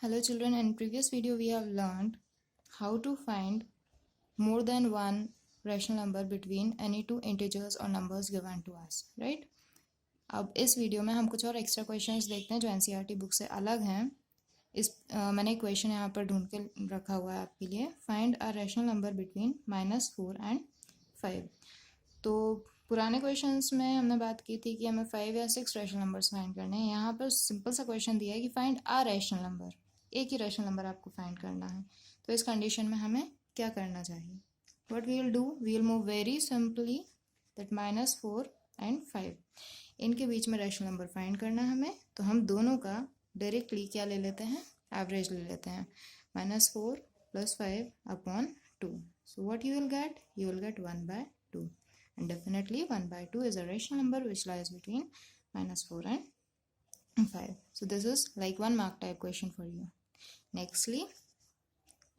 Hello children, in previous video we have learned how to find more than one rational number between any two integers or numbers given to us, right? अब इस video में हम कुछ और extra questions देखते हैं जो NCERT book से अलग हैं। मैंने एक क्वेश्चन यहाँ पर ढूंढ के रखा हुआ है आपके लिए। Find a rational number between -4 and 5। तो पुराने क्वेश्चंस में हमने बात की थी कि हमें 5 या 6 रैशनल नंबर्स फाइंड करने हैं। यहाँ पर सिंपल सा क्वेश्चन दिया है कि फाइंड अ रैशनल नंबर, एक ही रैशनल नंबर आपको फाइंड करना है। तो इस कंडीशन में हमें क्या करना चाहिए? What we will do, we will move very simply that -4 and 5, इनके बीच में रैशनल नंबर फाइंड करना है हमें। तो हम दोनों का डायरेक्टली क्या ले लेते हैं, एवरेज ले लेते हैं। -4 + 5 upon 2। So what you will get, you will get 1/2, and definitely 1/2 is a rational number which lies between -4 and 5. So this is like 1 mark type question for you. Nextly,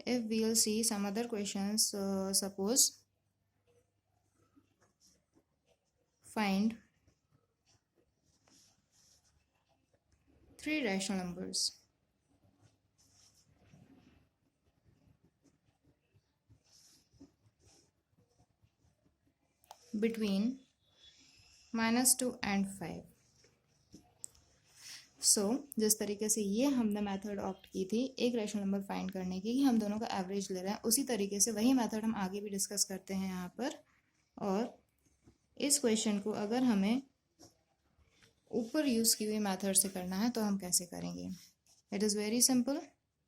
if we will see some other questions, suppose find 3 rational numbers between -2 and 5. सो जिस तरीके से ये हमने method opt की थी एक rational number find करने की कि हम दोनों का एवरेज ले रहे हैं, उसी तरीके से वही मेथड हम आगे भी डिस्कस करते हैं यहाँ पर। और इस क्वेश्चन को अगर हमें ऊपर यूज़ की हुई मेथड से करना है तो हम कैसे करेंगे? It is very simple.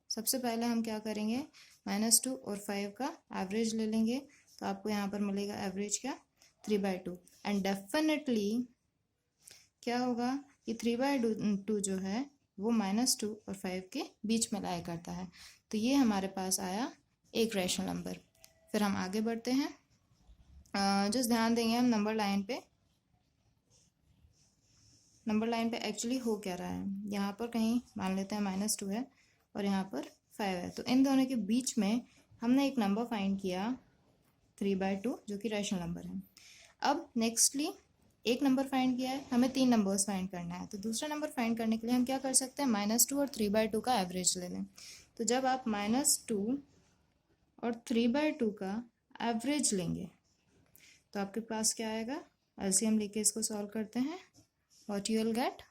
सबसे पहले हम क्या करेंगे, -2 और 5 का एवरेज ले लेंगे। तो आपको यहाँ पर मिलेगा एवरेज क्या, 3/2। एंड डेफिनेटली क्या होगा कि 3/2 जो है वो -2 और 5 के बीच में लाया करता है। तो ये हमारे पास आया एक रैशनल नंबर। फिर हम आगे बढ़ते हैं। जस्ट ध्यान देंगे हम नंबर लाइन पे एक्चुअली हो क्या रहा है। यहाँ पर कहीं मान लेते हैं -2 है और यहाँ पर 5 है। तो इन दोनों के बीच में हमने एक नंबर फाइंड किया 3/2 जो कि रैशनल नंबर है। अब नेक्स्टली एक नंबर फाइंड किया है, हमें 3 नंबर्स फाइंड करना है। तो दूसरा नंबर फाइंड करने के लिए हम क्या कर सकते हैं, -2 और 3/2 का एवरेज ले लें। तो जब आप -2 और 3/2 का एवरेज लेंगे तो आपके पास क्या आएगा, एलसीएम लेके इसको सॉल्व करते हैं। What you will get,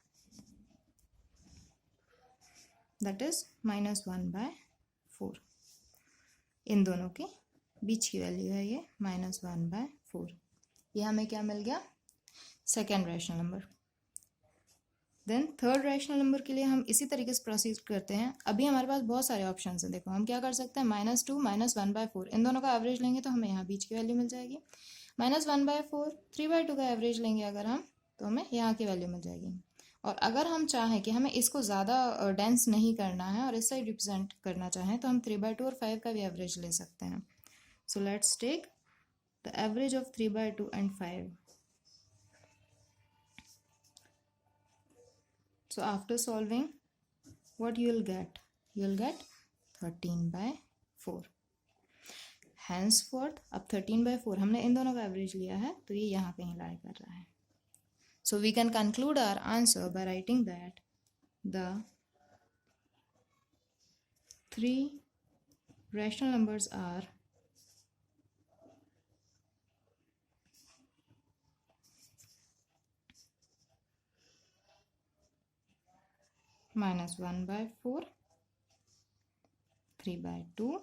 that is -1/4। इन दोनों के बीच की वैल्यू है ये -1/4। ये हमें क्या मिल गया, second rational number. Then third rational number के लिए हम इसी तरीके से प्रोसीड करते हैं। अभी हमारे पास बहुत सारे ऑप्शन हैं। देखो हम क्या कर सकते हैं, -2 -1/4, इन दोनों का एवरेज लेंगे तो हमें यहाँ बीच की वैल्यू मिल जाएगी। -1/4 3/2 का एवरेज लेंगे अगर हम, तो हमें यहाँ की वैल्यू मिल जाएगी। और अगर हम चाहें कि हमें इसको ज़्यादा डेंस नहीं करना है और इस साइड रिप्रेजेंट करना चाहें तो हम 3/2 और 5 का भी एवरेज ले सकते हैं। So let's take the average of 3/2 and 5. So after solving, what you will get? You will get 13/4. Henceforth, अब 13/4 हमने इन दोनों का एवरेज लिया है तो ये यहाँ कहीं लाई कर रहा है। So we can conclude our answer by writing that the 3 rational numbers are -1/4, 3/2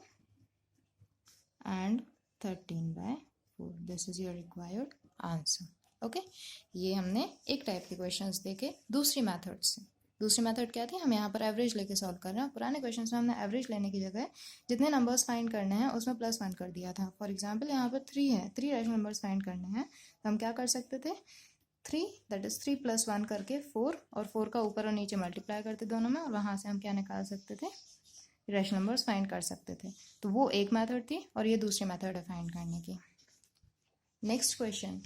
and 13/4. This is your required answer. Okay ये हमने एक टाइप के क्वेश्चंस देखे दूसरी मेथड से। दूसरी मेथड क्या थी, हम यहाँ पर एवरेज लेके सॉल्व कर रहे हैं। पुराने क्वेश्चंस में हमने एवरेज लेने की जगह जितने नंबर्स फाइंड करने हैं उसमें +1 कर दिया था। फॉर एग्जांपल यहाँ पर 3 है, 3 रैशनल नंबर्स फाइंड करने हैं तो हम क्या कर सकते थे, 3 दैट इज 3 + 1 करके 4, और 4 का ऊपर और नीचे मल्टीप्लाई करते दोनों में, और वहाँ से हम क्या निकाल सकते थे, रैशनल नंबर्स फाइंड कर सकते थे। तो वो एक मेथड थी और ये दूसरी मेथड है फाइंड करने की। Next question,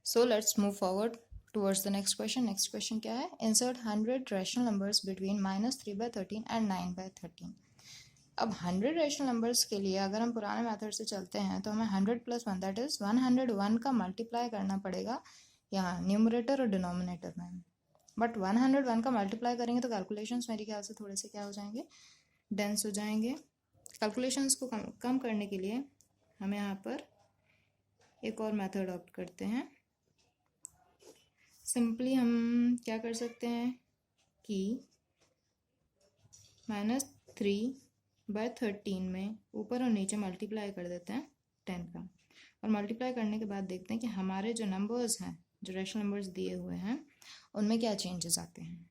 so let's move forward towards the next question. Next question क्या है, insert 100 rational numbers between -3/13 and 9/13। अब 100 रैशनल नंबर्स के लिए अगर हम पुराने मेथड से चलते हैं तो हमें 100 + 1 दैट इज 101 का मल्टीप्लाई करना पड़ेगा यहाँ न्यूमरेटर और डिनोमिनेटर में। बट 101 का मल्टीप्लाई करेंगे तो कैलकुलेशंस मेरे ख्याल से थोड़े से क्या हो जाएंगे, डेंस हो जाएंगे। कैलकुलेशंस को कम करने के लिए हम यहाँ पर एक और मेथड ऑप्ट करते हैं। सिंपली हम क्या कर सकते हैं कि -3/13 में ऊपर और नीचे मल्टीप्लाई कर देते हैं 10 का, और मल्टीप्लाई करने के बाद देखते हैं कि हमारे जो नंबर्स हैं, जो रैशनल नंबर्स दिए हुए हैं, उनमें क्या चेंजेस आते हैं।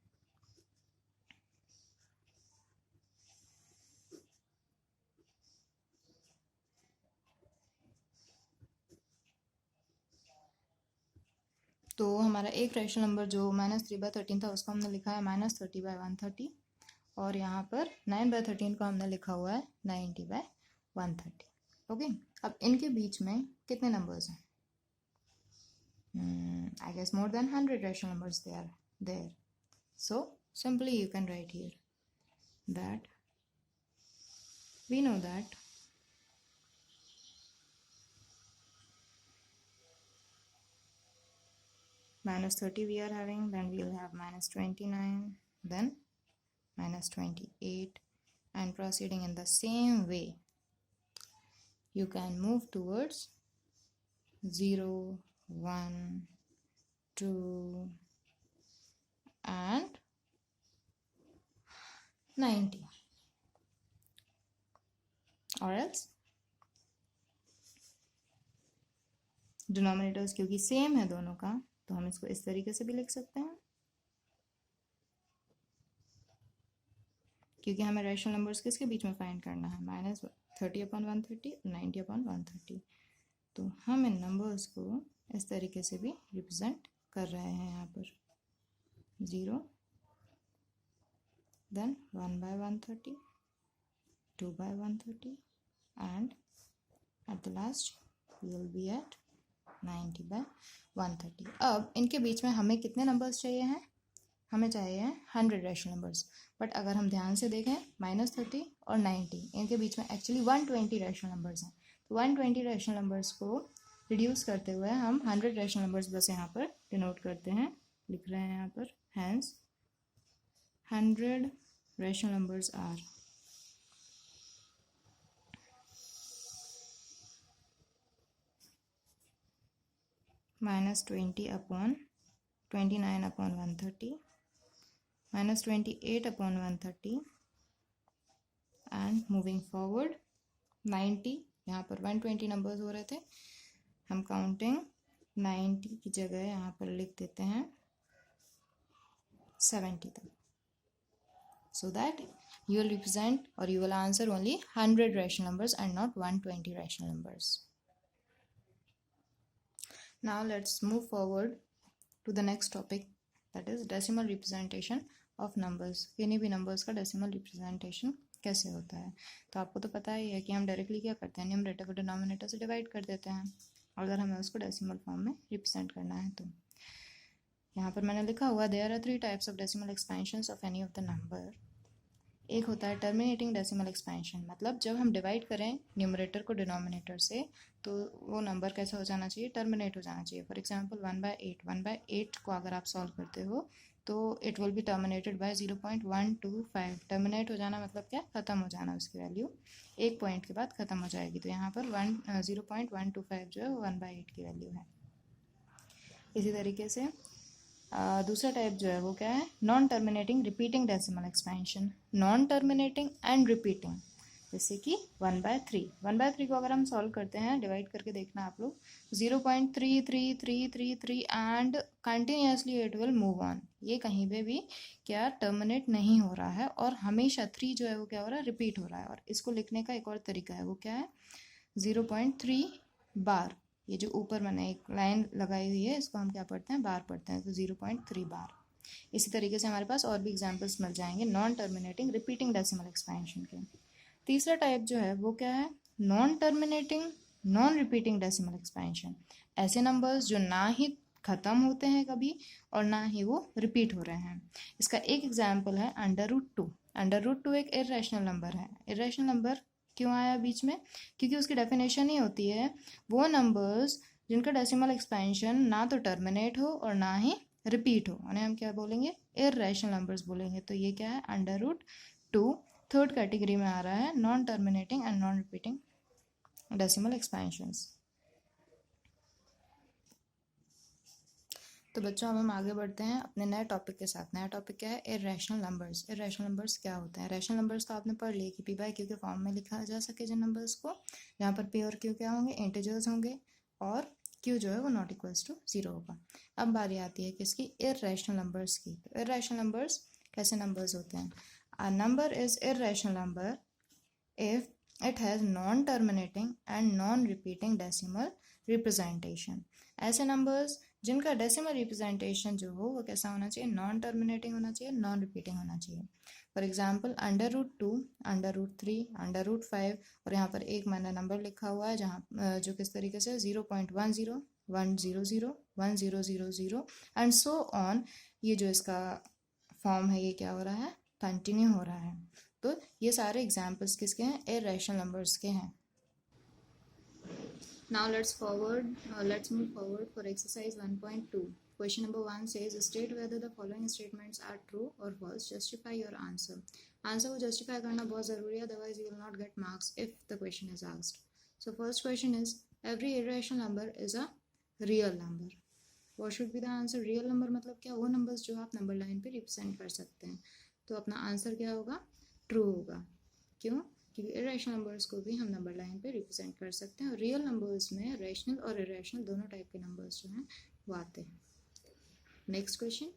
तो हमारा एक रैशनल नंबर जो -3/13 था उसको हमने लिखा है -30/130, और यहाँ पर 9/13 को हमने लिखा हुआ है 90/130। ओके, अब इनके बीच में कितने नंबर्स हैं? I guess more than 100 rational numbers they are there. So simply you can write here that we know that -30 we are having, then we will have -29, then -28, and proceeding in the same way you can move towards 0, 1, 2 and 90, or else denominators क्योंकि same है दोनों का, तो हम इसको इस तरीके से भी लिख सकते हैं, क्योंकि हमें रैशनल नंबर्स किसके बीच में फाइंड करना है, -30/130 और 90/130। तो हम इन नंबर्स को इस तरीके से भी रिप्रेजेंट कर रहे हैं, यहाँ पर 0, then 1/130, 2/130, and at the last we will be at 90/130। अब इनके बीच में हमें कितने नंबर्स चाहिए हैं? हमें चाहिए 100 रैशनल नंबर्स, बट अगर हम ध्यान से देखें -30 और 90 इनके बीच में एक्चुअली 120 रैशनल नंबर्स हैं। तो 120 रैशनल नंबर्स को रिड्यूस करते हुए हम 100 रैशनल नंबर्स बस यहाँ पर डिनोट करते हैं, लिख रहे हैं यहाँ पर, hence 100 rational numbers are -20/29/130, -28/130, and moving forward 90, यहाँ पर 120 नंबर्स हो रहे थे, हम काउंटिंग 90 की जगह यहाँ पर लिख देते हैं 70 तक, so that you will represent or you will answer only 100 rational numbers and not 120 rational numbers. Now let's move forward to the next topic, that is decimal representation of numbers. किन्हीं भी numbers का decimal representation कैसे होता है? तो आपको तो पता ही है कि हम डायरेक्टली क्या करते हैं, न्यूमरेटर को डिनोमिनेटर से डिवाइड कर देते हैं अगर हमें उसको डेसिमल फॉर्म में रिप्रेजेंट करना है। तो यहाँ पर मैंने लिखा हुआ there are 3 types of decimal expansions of any of the number. एक होता है टर्मिनेटिंग डेसिमल एक्सपेंशन, मतलब जब हम डिवाइड करें न्यूमरेटर को डिनोमिनेटर से तो वो नंबर कैसा हो जाना चाहिए, टर्मिनेट हो जाना चाहिए। फॉर एग्जांपल 1/8 को अगर आप सॉल्व करते हो तो it will be terminated bye 0.125। Terminate हो जाना मतलब क्या, ख़त्म हो जाना, उसकी वैल्यू एक पॉइंट के बाद ख़त्म हो जाएगी। तो यहाँ पर 0.125 जो है वो 1/8 की वैल्यू है। इसी तरीके से दूसरा टाइप जो है वो क्या है, non terminating repeating decimal expansion. Non terminating and repeating, जैसे कि 1/3 को अगर हम सॉल्व करते हैं, डिवाइड करके देखना आप लोग, 0.33333 and continuously it will move on. ये कहीं पे भी क्या टर्मिनेट नहीं हो रहा है, और हमेशा 3 जो है वो क्या हो रहा है, रिपीट हो रहा है। और इसको लिखने का एक और तरीका है, वो क्या है, 0.3 बार। ये जो ऊपर मैंने एक लाइन लगाई हुई है इसको हम क्या पढ़ते हैं, बार पढ़ते हैं, तो 0.3 बार। इसी तरीके से हमारे पास और भी एग्जांपल्स मिल जाएंगे non terminating repeating decimal expansion के। तीसरा टाइप जो है वो क्या है, non terminating non repeating decimal expansion. ऐसे नंबर्स जो ना ही ख़त्म होते हैं कभी और ना ही वो रिपीट हो रहे हैं। इसका एक एग्जाम्पल है √2। √2 एक इर्रेशनल नंबर है। इर्रेशनल नंबर क्यों आया बीच में, क्योंकि उसकी डेफिनेशन ही होती है वो नंबर्स जिनका डेसिमल एक्सपेंशन ना तो टर्मिनेट हो और ना ही रिपीट हो, उन्हें हम क्या बोलेंगे, इर्रेशनल नंबर्स बोलेंगे। तो ये क्या है, √2 थर्ड कैटेगरी में आ रहा है, non terminating and non repeating decimal expansions. तो बच्चों अब हम आगे बढ़ते हैं अपने नए टॉपिक के साथ। नया टॉपिक क्या है, इर्रेशनल नंबर्स। इर्रेशनल नंबर्स क्या होते हैं? रैशनल नंबर्स तो आपने पढ़ लिए कि पी बाई क्यू के फॉर्म में लिखा जा सके जिन नंबर्स को, जहाँ पर पी और क्यू क्या होंगे, इंटीजर्स होंगे, और क्यू जो है वो नॉट इक्वल्स टू 0 होगा। अब बारी आती है किसकी, इर्रेशनल नंबर्स की। तो इर्रेशनल नंबर्स कैसे नंबर्स होते हैं? A number is irrational number if it has non-terminating and non-repeating decimal representation। ऐसे नंबर्स जिनका डेसिमल रिप्रेजेंटेशन जो हो वो कैसा होना चाहिए, नॉन टर्मिनेटिंग होना चाहिए, नॉन रिपीटिंग होना चाहिए। फॉर एग्जांपल √2, √3, √5, और यहाँ पर एक मैंने नंबर लिखा हुआ है जहाँ जो किस तरीके से 0.10, 100, 1000 एंड सो ऑन। ये जो इसका फॉर्म है ये क्या हो रहा है, कंटिन्यू हो रहा है। तो ये सारे एग्जाम्पल्स किसके हैं, इर्रेशनल नंबर्स के हैं। Now let's move forward for exercise 1.2. Question number 1 says state whether the following statements are true or false. Justify your answer. Answer को जस्टिफाई करना बहुत ज़रूरी है, otherwise you will not get marks if the question is asked. So first question is every irrational number is a real number. What should be the answer? Real number मतलब क्या, वो numbers जो आप number line पे represent कर सकते हैं। तो अपना आंसर क्या होगा, ट्रू होगा। क्यों? क्योंकि इरेशनल नंबर्स को भी हम नंबर लाइन पे रिप्रेजेंट कर सकते हैं, और रियल नंबर्स में रेशनल और इरेशनल दोनों टाइप के नंबर्स जो हैं वो आते हैं। Next question,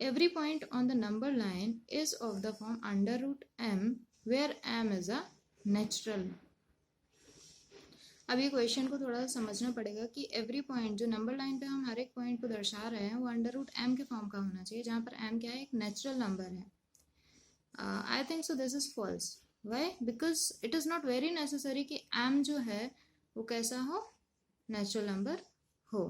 every point on the number line is of the form √m where m is a natural. अब ये क्वेश्चन को थोड़ा सा समझना पड़ेगा कि एवरी पॉइंट जो नंबर लाइन पे हम हर एक पॉइंट को दर्शा रहे हैं वो √m के फॉर्म का होना चाहिए, जहाँ पर m क्या है, एक नेचुरल नंबर है। I think so this is false. Why? Because it is not very necessary कि m जो है वो कैसा हो, नेचुरल नंबर हो।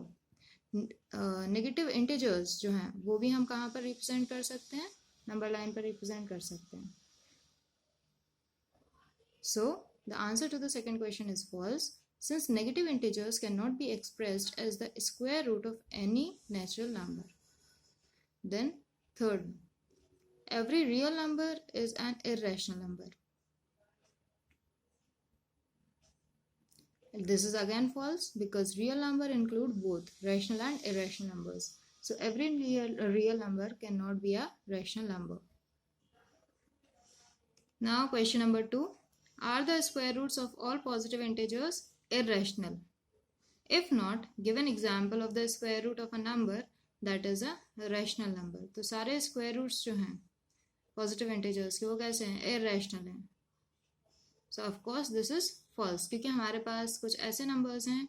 नेगेटिव इंटीजर्स जो हैं वो भी हम कहाँ पर रिप्रेजेंट कर सकते हैं, नंबर लाइन पर रिप्रेजेंट कर सकते हैं। So the answer to the second question is false, since negative integers cannot be expressed as the square root of any natural number. Then third, every real number is an irrational number. This is again false because real number include both rational and irrational numbers. So every real number cannot be a rational number. Now question number 2, are the square roots of all positive integers irrational? If not, give an example of the square root of a number that is a rational number. तो सारे square roots जो हैं positive integers के वो कैसे हैं, irrational हैं। So of course this is false, क्योंकि हमारे पास कुछ ऐसे numbers हैं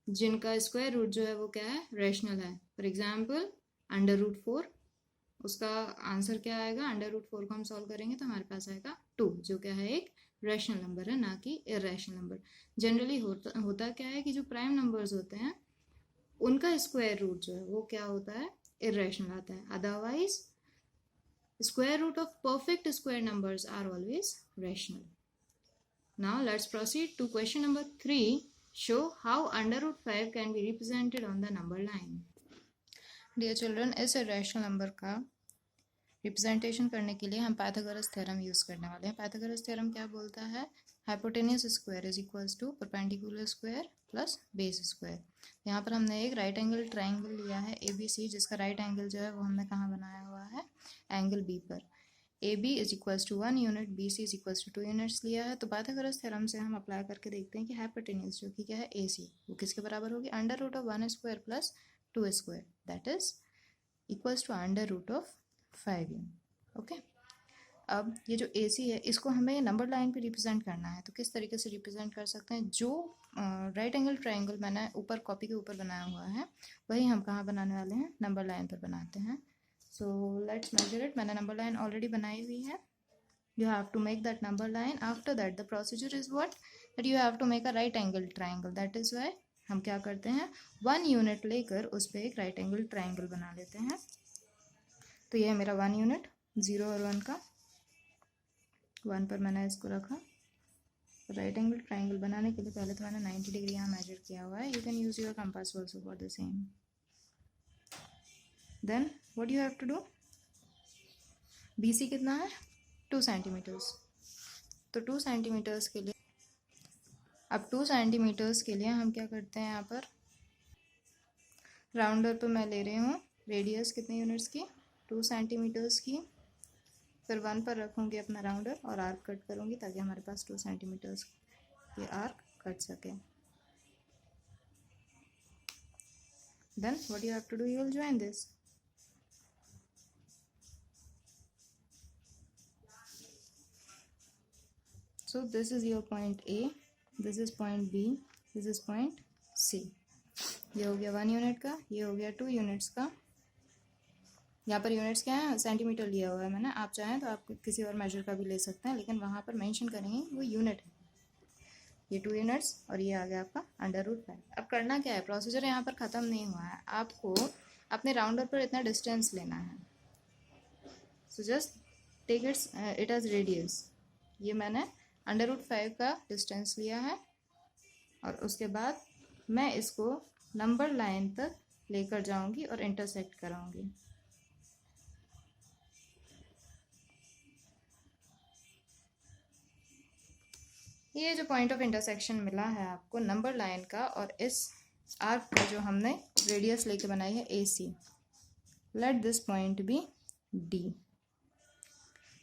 जिनका square root जो है वो क्या है, rational है। For example √4, उसका आंसर क्या आएगा, √4 को हम सॉल्व करेंगे तो हमारे पास आएगा 2, जो क्या है, एक रैशनल नंबर है, ना कि इरेशनल नंबर। जनरली होता क्या है कि जो प्राइम नंबर्स होते हैं उनका स्क्वायर रूट जो है वो क्या होता है, इरेशनल आता है। Otherwise square root of perfect square numbers are always rational. Now let's proceed to question number 3, show how √5 can be represented on the number line. Dear children, इस इरेशनल नंबर का रिप्रेजेंटेशन करने के लिए हम Pythagoras theorem use करने वाले हैं। Pythagoras theorem क्या बोलता है, hypotenuse square is equals to perpendicular square plus base square. यहाँ पर हमने एक राइट एंगल ट्राइंगल लिया है ABC, जिसका राइट एंगल जो है वो हमने कहाँ बनाया हुआ है, एंगल B पर। AB is equals to 1 unit, BC is equals to 2 units लिया है। तो पाइथागोरस थ्योरम से हम अप्लाई करके देखते हैं कि हाइपोटेन्यूस जो कि क्या है AC, वो किसके बराबर होगी, √1 square plus 2 square, that is equals to √5 unit. Okay, अब ये जो AC है इसको हमें नंबर लाइन पे रिप्रेजेंट करना है। तो किस तरीके से रिप्रेजेंट कर सकते हैं, जो राइट एंगल ट्राइंगल मैंने ऊपर कॉपी के ऊपर बनाया हुआ है वही हम कहाँ बनाने वाले हैं, नंबर लाइन पर बनाते हैं। So let's measure it. मैंने नंबर लाइन ऑलरेडी बनाई हुई है। You have to make that number line. After that the procedure is what, that you have to make a right angle triangle. That is why हम क्या करते हैं, 1 unit लेकर उस पर एक राइट एंगल ट्राइंगल बना लेते हैं। तो ये है मेरा 1 यूनिट, 0 और 1 का। 1 पर मैंने इसको रखा। राइट एंगल ट्राइंगल बनाने के लिए पहले तो मैंने 90 डिग्री यहाँ मेजर किया हुआ है। You can use your compass also for the same. Then what you have to do, BC कितना है 2 सेंटीमीटर्स, तो 2 सेंटीमीटर्स के लिए, अब 2 सेंटीमीटर्स के लिए हम क्या करते हैं, यहाँ पर राउंडर पे मैं ले रही हूँ रेडियस कितने यूनिट्स की 2 सेंटीमीटर्स की, फिर 1 पर रखूँगी अपना राउंडर और आर्क कट करूँगी ताकि हमारे पास 2 सेंटीमीटर्स ये आर्क कट सके. Then what you have to do, you will join this. So this is your point A, this is point B, this is point C. ये हो गया 1 यूनिट का, ये हो गया 2 यूनिट्स का. यहाँ पर यूनिट्स क्या है, सेंटीमीटर लिया हुआ है मैंने, आप चाहें तो आप किसी और मेजर का भी ले सकते हैं, लेकिन वहाँ पर मेंशन करेंगे वो यूनिट है. ये 2 यूनिट्स और ये आ गया आपका √5. अब करना क्या है, प्रोसीजर यहाँ पर ख़त्म नहीं हुआ है, आपको अपने राउंडर पर इतना डिस्टेंस लेना है. So just take it as radius. ये मैंने √5 का डिस्टेंस लिया है और उसके बाद मैं इसको नंबर लाइन तक लेकर जाऊंगी और इंटरसेक्ट कराऊंगी. ये जो पॉइंट ऑफ इंटरसेक्शन मिला है आपको नंबर लाइन का और इस आर्क का जो हमने रेडियस लेके बनाई है AC, let this point be D.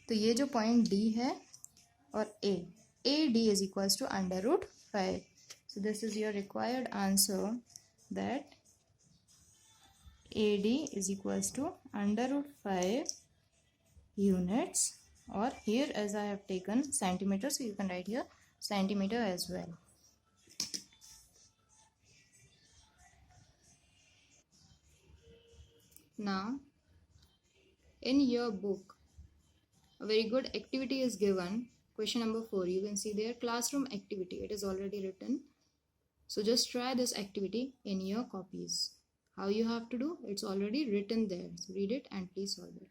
तो ये जो पॉइंट D है और AD is equals to √5. So this is your required answer, that AD is equals to √5 units, or here as I have taken centimeter, so you can write here centimeter as well. Now in your book a very good activity is given, question number 4. You can see there classroom activity, it is already written. So just try this activity in your copies. How you have to do, it's already written there, so read it and please solve it.